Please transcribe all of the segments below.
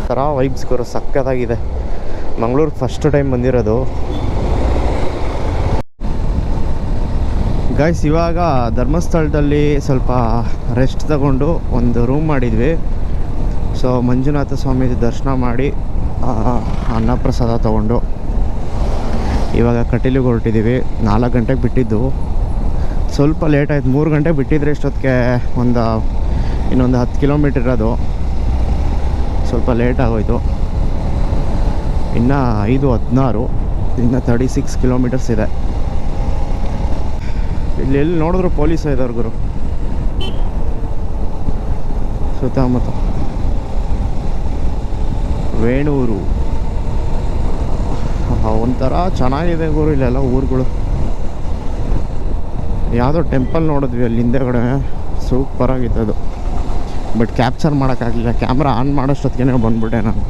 ಥರ ವೈಬ್ಸ್ ಗುರು, ಸಕ್ಕತ್ತಾಗಿದೆ. Mangaluru first time ಬಂದಿರೋದು ಗೈಸ್. ಇವಾಗ ಧರ್ಮಸ್ಥಳದಲ್ಲಿ ಸ್ವಲ್ಪ ರೆಸ್ಟ್ ತಗೊಂಡು ಒಂದು ರೂಮ್ ಮಾಡಿದ್ವಿ. ಸೊ ಮಂಜುನಾಥ ಸ್ವಾಮಿ ದರ್ಶನ ಮಾಡಿ ಅನ್ನಪ್ರಸಾದ ತೊಗೊಂಡು ಇವಾಗ ಕಟೀಲಿಗೆ ಹೊರಟಿದ್ದೀವಿ. 4 ಗಂಟೆಗೆ ಬಿಟ್ಟಿದ್ದು, ಸ್ವಲ್ಪ ಲೇಟ್ ಆಯ್ತು. 3 ಗಂಟೆಗೆ ಬಿಟ್ಟಿದ್ರೆ ಇಷ್ಟೊತ್ತಿಗೆ ಇನ್ನೊಂದು 10 ಕಿಲೋಮೀಟ್ರ್ ಇರೋದು, ಸ್ವಲ್ಪ ಲೇಟ್ ಆಗೋಯ್ತು. ಇನ್ನು 5:16, ಇನ್ನು 36 ಕಿಲೋಮೀಟರ್ಸ್ ಇದೆ. ಇಲ್ಲಿ ಎಲ್ಲಿ ನೋಡಿದ್ರು ಪೊಲೀಸ್ ಇದ್ದಾರೆ ಗುರು ಸುತ್ತಮುತ್ತ. ವೇಣೂರು ಒಂಥರ ಚೆನ್ನಾಗಿದೆ ಗುರು ಇಲ್ಲೆಲ್ಲ ಊರುಗಳು. ಯಾವುದೋ ಟೆಂಪಲ್ ನೋಡಿದ್ವಿ ಅಲ್ಲಿ ಹಿಂದೆಗಡೆ, ಸೂಪರಾಗಿತ್ತು ಅದು. ಬಟ್ ಕ್ಯಾಪ್ಚರ್ ಮಾಡೋಕ್ಕಾಗಲಿಲ್ಲ, ಕ್ಯಾಮ್ರಾ ಆನ್ ಮಾಡೋಷ್ಟೊತ್ತಿಗೆ ಬಂದ್ಬಿಟ್ಟೆ ನಾನು.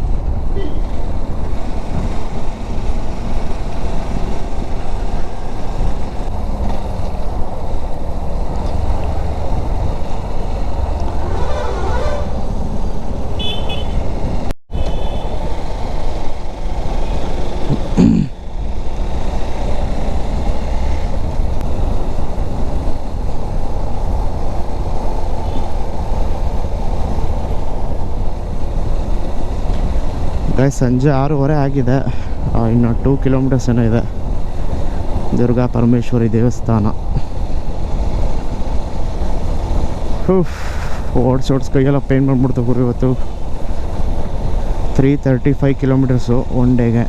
ಸಂಜೆ 6:15 ಆಗಿದೆ. ಇನ್ನು 2 ಕಿಲೋಮೀಟರ್ಸ್ ಏನೋ ಇದೆ ದುರ್ಗಾ ಪರಮೇಶ್ವರಿ ದೇವಸ್ಥಾನ. ಓಡ್ಸೋಡ್ಸ್ ಕೈಯೆಲ್ಲ ಪೇನ್ ಬಂದ್ಬಿಡ್ತು ಗುರು. ಇವತ್ತು 335 ಕಿಲೋಮೀಟರ್ಸು ಒನ್ ಡೇಗೆ.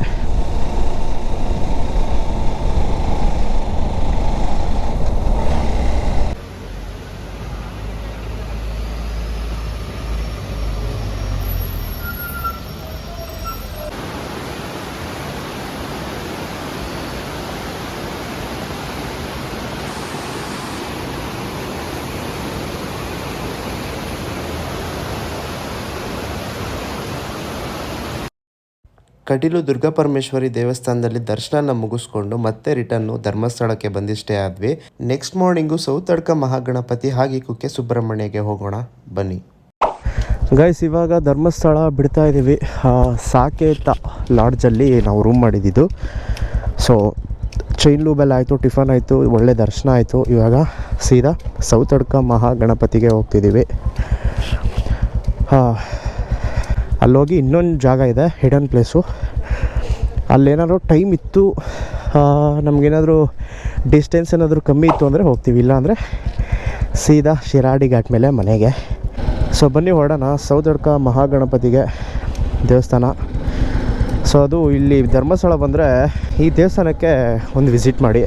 ಕಟೀಲು ದುರ್ಗಾಪರಮೇಶ್ವರಿ ದೇವಸ್ಥಾನದಲ್ಲಿ ದರ್ಶನ ಮುಗಿಸ್ಕೊಂಡು ಮತ್ತೆ ರಿಟರ್ನು ಧರ್ಮಸ್ಥಳಕ್ಕೆ ಬಂದಿಷ್ಟೇ ಆದ್ವಿ. ನೆಕ್ಸ್ಟ್ ಮಾರ್ನಿಂಗು ಸೌತಡ್ಕ ಮಹಾಗಣಪತಿ ಹಾಗೆ ಕುಕ್ಕೆ ಸುಬ್ರಹ್ಮಣ್ಯಗೆ ಹೋಗೋಣ ಬನ್ನಿ ಗೈಸ್. ಇವಾಗ ಧರ್ಮಸ್ಥಳ ಬಿಡ್ತಾ ಇದ್ದೀವಿ. ಸಾಕೇತ ಲಾಡ್ಜಲ್ಲಿ ನಾವು ರೂಮ್ ಮಾಡಿದ್ದು. ಸೊ ಚೈನ್ ಲೂಬೆಲ್ಲ ಆಯಿತು, ಟಿಫನ್ ಆಯಿತು, ಒಳ್ಳೆ ದರ್ಶನ ಆಯಿತು. ಇವಾಗ ಸೀದಾ ಸೌತಡ್ಕ ಮಹಾಗಣಪತಿಗೆ ಹೋಗ್ತಿದ್ದೀವಿ. ಅಲ್ಲೋಗಿ ಇನ್ನೊಂದು ಜಾಗ ಇದೆ, ಹಿಡನ್ ಪ್ಲೇಸು. ಅಲ್ಲೇನಾದ್ರು ಟೈಮ್ ಇತ್ತು, ನಮಗೇನಾದರೂ ಡಿಸ್ಟೆನ್ಸ್ ಏನಾದರೂ ಕಮ್ಮಿ ಇತ್ತು ಅಂದರೆ ಹೋಗ್ತೀವಿ, ಇಲ್ಲ ಅಂದರೆ ಸೀದಾ ಶಿರಾಡಿ ಘಾಟ್ ಮೇಲೆ ಮನೆಗೆ. ಸೊ ಬನ್ನಿ ಹೊರಡೋಣ ಸೌತಡ್ಕ ಮಹಾಗಣಪತಿಗೆ ದೇವಸ್ಥಾನ. ಸೊ ಅದು ಇಲ್ಲಿ ಧರ್ಮಸ್ಥಳ ಬಂದರೆ ಈ ದೇವಸ್ಥಾನಕ್ಕೆ ಒಂದು ವಿಸಿಟ್ ಮಾಡಿ.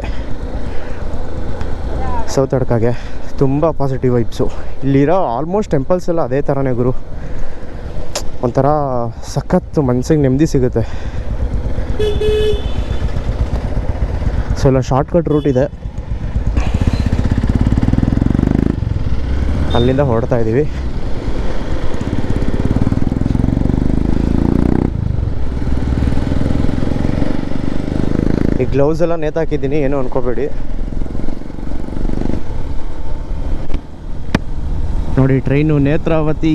ಸೌತಡ್ಕಗೆ ತುಂಬ ಪಾಸಿಟಿವ್ ವೈಬ್ಸು. ಇಲ್ಲಿರೋ ಆಲ್ಮೋಸ್ಟ್ ಟೆಂಪಲ್ಸ್ ಎಲ್ಲ ಅದೇ ಥರನೇ ಗುರು. ಒಂಥರ ಸಖತ್ತು ಮನಸ್ಸಿಗೆ ನೆಮ್ಮದಿ ಸಿಗುತ್ತೆ. ಸೊ ಎಲ್ಲ ಶಾರ್ಟ್ಕಟ್ ರೂಟ್ ಇದೆ, ಅಲ್ಲಿಂದ ಹೊರಡ್ತಾ ಇದ್ದೀವಿ. ಈ ಗ್ಲೌಸ್ ಎಲ್ಲ ನೇತಾಕಿದ್ದೀನಿ, ಏನು ಅನ್ಕೋಬೇಡಿ. ನೋಡಿ ಟ್ರೈನು ನೇತ್ರಾವತಿ.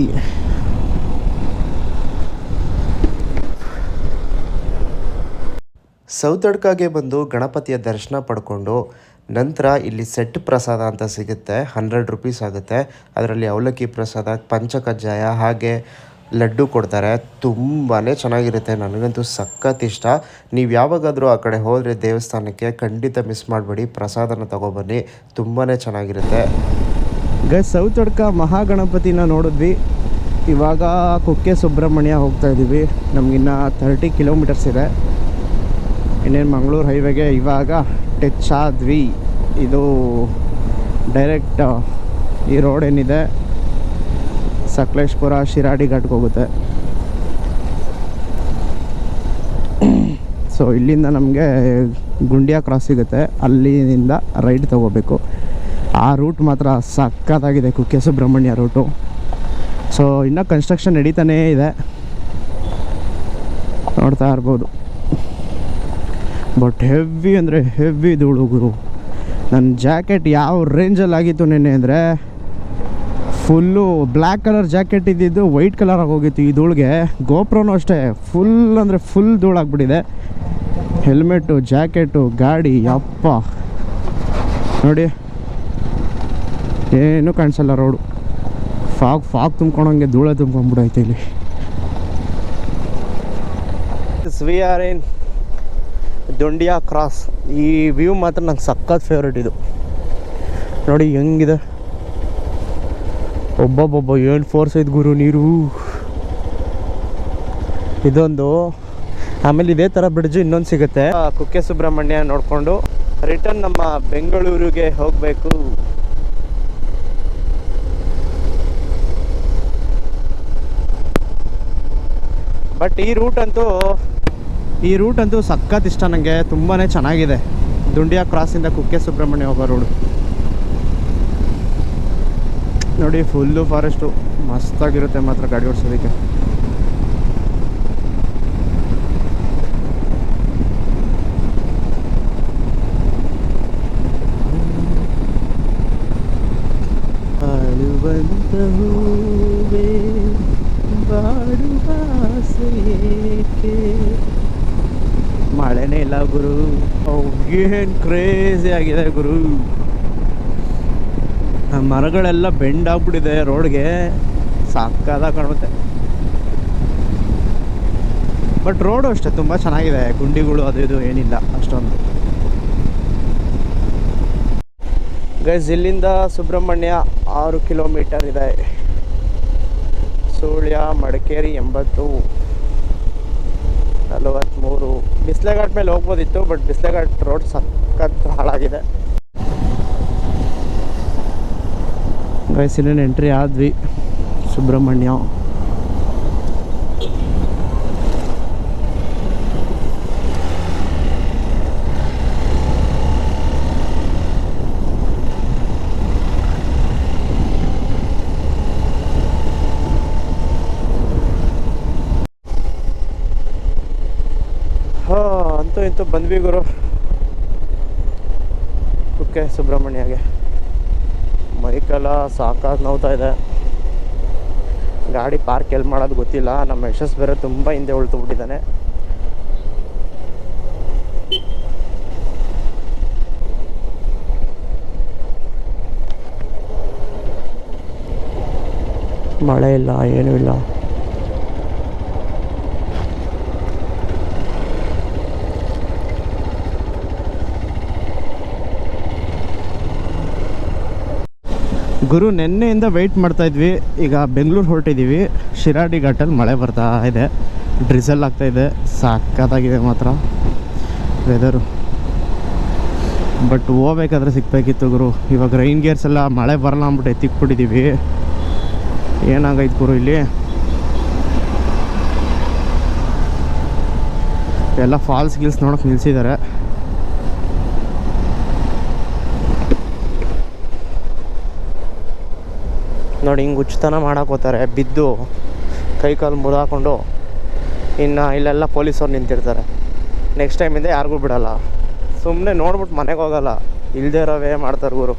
ಸೌತಡ್ಕಗೆ ಬಂದು ಗಣಪತಿಯ ದರ್ಶನ ಪಡ್ಕೊಂಡು ನಂತರ ಇಲ್ಲಿ ಸೆಟ್ ಪ್ರಸಾದ ಅಂತ ಸಿಗುತ್ತೆ. 100 ರೂಪೀಸ್ ಆಗುತ್ತೆ. ಅದರಲ್ಲಿ ಅವಲಕ್ಕಿ ಪ್ರಸಾದ, ಪಂಚಕಜ್ಜಾಯ ಹಾಗೆ ಲಡ್ಡು ಕೊಡ್ತಾರೆ. ತುಂಬಾ ಚೆನ್ನಾಗಿರುತ್ತೆ, ನನಗಂತೂ ಸಖತ್ ಇಷ್ಟ. ನೀವು ಯಾವಾಗಾದರೂ ಆ ಕಡೆ ಹೋದರೆ ದೇವಸ್ಥಾನಕ್ಕೆ ಖಂಡಿತ ಮಿಸ್ ಮಾಡಬೇಡಿ, ಪ್ರಸಾದನ ತೊಗೊಬನ್ನಿ, ತುಂಬಾ ಚೆನ್ನಾಗಿರುತ್ತೆ. ಗೈಸ್ ಸೌತಡ್ಕ ಮಹಾಗಣಪತಿನ ನೋಡಿದ್ವಿ. ಇವಾಗ ಕುಕ್ಕೆ ಸುಬ್ರಹ್ಮಣ್ಯ ಹೋಗ್ತಾ ಇದ್ದೀವಿ. ನಮಗಿನ್ನ 30 ಕಿಲೋಮೀಟರ್ಸ್ ಇದೆ. ಇನ್ನೇನು ಮಂಗಳೂರು ಹೈವೇಗೆ ಇವಾಗ ಟಚ್ ಆದ್ವಿ. ಇದು ಡೈರೆಕ್ಟ್ ಈ ರೋಡ್ ಏನಿದೆ ಸಕಲೇಶ್ಪುರ ಶಿರಾಡಿ ಘಾಟ್ಗೆ ಹೋಗುತ್ತೆ. ಸೊ ಇಲ್ಲಿಂದ ನಮಗೆ ಗುಂಡಿಯಾ ಕ್ರಾಸ್ ಸಿಗುತ್ತೆ, ಅಲ್ಲಿಂದ ರೈಟ್ ತೊಗೋಬೇಕು. ಆ ರೂಟ್ ಮಾತ್ರ ಸಕ್ಕತ್ತಾಗಿದೆ, ಕುಕ್ಕೆ ಸುಬ್ರಹ್ಮಣ್ಯ ರೂಟು. ಸೊ ಇನ್ನೂ ಕನ್ಸ್ಟ್ರಕ್ಷನ್ ನಡೀತಾನೇ ಇದೆ, ನೋಡ್ತಾ ಇರ್ಬೋದು. ಬಟ್ ಹೆವಿ ಅಂದರೆ ಹೆವಿ ಧೂಳು ಗುರು. ನನ್ನ ಜಾಕೆಟ್ ಯಾವ ರೇಂಜಲ್ಲಿ ಆಗಿತ್ತು ನೆನ್ನೆ ಅಂದರೆ ಫುಲ್ಲು ಬ್ಲ್ಯಾಕ್ ಕಲರ್ ಜಾಕೆಟ್ ಇದ್ದಿದ್ದು ವೈಟ್ ಕಲರ್ ಆಗೋಗಿತ್ತು ಈ ಧೂಳಿಗೆ. ಗೋಪ್ರೋನು ಅಷ್ಟೇ ಫುಲ್ ಅಂದರೆ ಫುಲ್ ಧೂಳಾಗ್ಬಿಟ್ಟಿದೆ. ಹೆಲ್ಮೆಟ್ಟು, ಜಾಕೆಟು, ಗಾಡಿ, ಯಪ್ಪ ನೋಡಿ ಏನೂ ಕಾಣಿಸಲ್ಲ ರೋಡು. ಫಾಗ್ ತುಂಬ್ಕೊಂಡಂಗೆ ಧೂಳೆ ತುಂಬ್ಕೊಂಡ್ಬಿಡೈತೆ ಇಲ್ಲಿ. We are in Dundiya cross. ಈ ವ್ಯೂ ಮಾತ್ರ ನಂಗೆ ಸಖತ್ ಫೇವ್ರೇಟ್ ಇದು. ನೋಡಿ ಹೆಂಗಿದೆ, ಒಬ್ಬೊಬ್ಬೊಬ್ಬ ಏನು ಫೋರ್ಸ್ ಐತೆ ಗುರು ನೀರು. ಇದೊಂದು, ಆಮೇಲೆ ಇದೇ ಥರ ಬ್ರಿಡ್ಜು ಇನ್ನೊಂದು ಸಿಗುತ್ತೆ. ಕುಕ್ಕೆ ಸುಬ್ರಹ್ಮಣ್ಯ ನೋಡಿಕೊಂಡು ರಿಟರ್ನ್ ನಮ್ಮ ಬೆಂಗಳೂರಿಗೆ ಹೋಗಬೇಕು. ಬಟ್ ಈ ರೂಟ್ ಅಂತೂ ಸಖತ್ ಇಷ್ಟ ನನಗೆ, ತುಂಬಾ ಚೆನ್ನಾಗಿದೆ. ದುಂಡಿಯಾ ಕ್ರಾಸಿಂದ ಕುಕ್ಕೆ ಸುಬ್ರಹ್ಮಣ್ಯ ಹೋಗೋ ರೋಡು ನೋಡಿ, ಫುಲ್ಲು ಫಾರೆಸ್ಟು, ಮಸ್ತಾಗಿರುತ್ತೆ ಮಾತ್ರ ಗಾಡಿ ಓಡಿಸೋದಕ್ಕೆ. ಮಳೆನೇ ಇಲ್ಲ ಗುರು, ಏನು ಕ್ರೇಜಿ ಆಗಿದೆ ಗುರು. ಮರಗಳೆಲ್ಲ ಬೆಂಡ್ ಆಗ್ಬಿಟ್ಟಿದೆ ರೋಡ್ಗೆ, ಸಾಕಾದ ಕಾಣುತ್ತೆ. ಬಟ್ ರೋಡು ಅಷ್ಟೇ ತುಂಬ ಚೆನ್ನಾಗಿದೆ, ಗುಂಡಿಗಳು ಅದು ಇದು ಏನಿಲ್ಲ ಅಷ್ಟೊಂದು. ಗೈಸ್ ಇಲ್ಲಿಂದ ಸುಬ್ರಹ್ಮಣ್ಯ 6 ಕಿಲೋಮೀಟರ್ ಇದೆ. ಸುಳ್ಯ, ಮಡಿಕೇರಿ 80, 43. ಬಿಸ್ಲೆಘಾಟ್ ಮೇಲೆ ಹೋಗ್ಬೋದಿತ್ತು, ಬಟ್ ಬಿಸ್ಲೆಘಾಟ್ ರೋಡ್ ಸಖತ್ ಹಾಳಾಗಿದೆ. ಗೈಸ್ ಇನ್ನೇನು ಎಂಟ್ರಿ ಆದ್ವಿ ಸುಬ್ರಹ್ಮಣ್ಯ. ಅಂತೂ ಇಂತೂ ಬಂದ್ವಿ ಗುರು ಕುಕ್ಕೆ ಸುಬ್ರಹ್ಮಣ್ಯಗೆ. ಮೈಕೆಲ್ಲ ಸಾಕಾಗಿ ನೋವ್ತಾ ಇದೆ. ಗಾಡಿ ಪಾರ್ಕ್ ಎಲ್ಲಿ ಮಾಡೋದು ಗೊತ್ತಿಲ್ಲ. ನಮ್ಮ ಯಶಸ್ ಬೇರೆ ತುಂಬ ಹಿಂದೆ ಉಳ್ತು ಬಿಟ್ಟಿದ್ದಾನೆ. ಮಳೆ ಇಲ್ಲ, ಏನೂ ಇಲ್ಲ. ಗುರು ನೆನ್ನೆಯಿಂದ ವೆಯ್ಟ್ ಮಾಡ್ತಾಯಿದ್ವಿ. ಈಗ ಬೆಂಗಳೂರು ಹೊರಟಿದ್ದೀವಿ. ಶಿರಾಡಿ ಘಾಟಲ್ಲಿ ಮಳೆ ಬರ್ತಾ ಇದೆ, ಡ್ರಿಸಲ್ ಆಗ್ತಾಯಿದೆ, ಸಾಕಾಗಿದೆ ಮಾತ್ರ ವೆದರು. ಬಟ್ ಹೋಗ್ಬೇಕಾದ್ರೆ ಸಿಗ್ಬೇಕಿತ್ತು ಗುರು. ಇವಾಗ ರೈನ್ ಗೇರ್ಸ್ ಎಲ್ಲ ಮಳೆ ಬರಲ್ಲ ಅಂದ್ಬಿಟ್ಟು ಎತ್ತಿಕ್ಬಿಟ್ಟಿದ್ದೀವಿ. ಏನಾಗೈತೆ ಗುರು ಇಲ್ಲಿ, ಎಲ್ಲ ಫಾಲ್ಸ್ ಗಿಲ್ಸ್ ನೋಡೋಕೆ ನಿಲ್ಸಿದ್ದಾರೆ. ನೋಡಿ ಹಿಂಗೆ ಉಚಿತನ ಮಾಡಕ್ಕೆ ಹೋಗ್ತಾರೆ, ಬಿದ್ದು ಕೈ ಕಾಲು ಮುರಿದಾಕೊಂಡು. ಇನ್ನು ಇಲ್ಲೆಲ್ಲ ಪೊಲೀಸವ್ರು ನಿಂತಿರ್ತಾರೆ. ನೆಕ್ಸ್ಟ್ ಟೈಮಿಂದ ಯಾರಿಗೂ ಬಿಡೋಲ್ಲ. ಸುಮ್ಮನೆ ನೋಡ್ಬಿಟ್ಟು ಮನೆಗೆ ಹೋಗಲ್ಲ, ಇಲ್ಲದೇ ಇರೋವೇ ಮಾಡ್ತಾರೆ ಗುರು.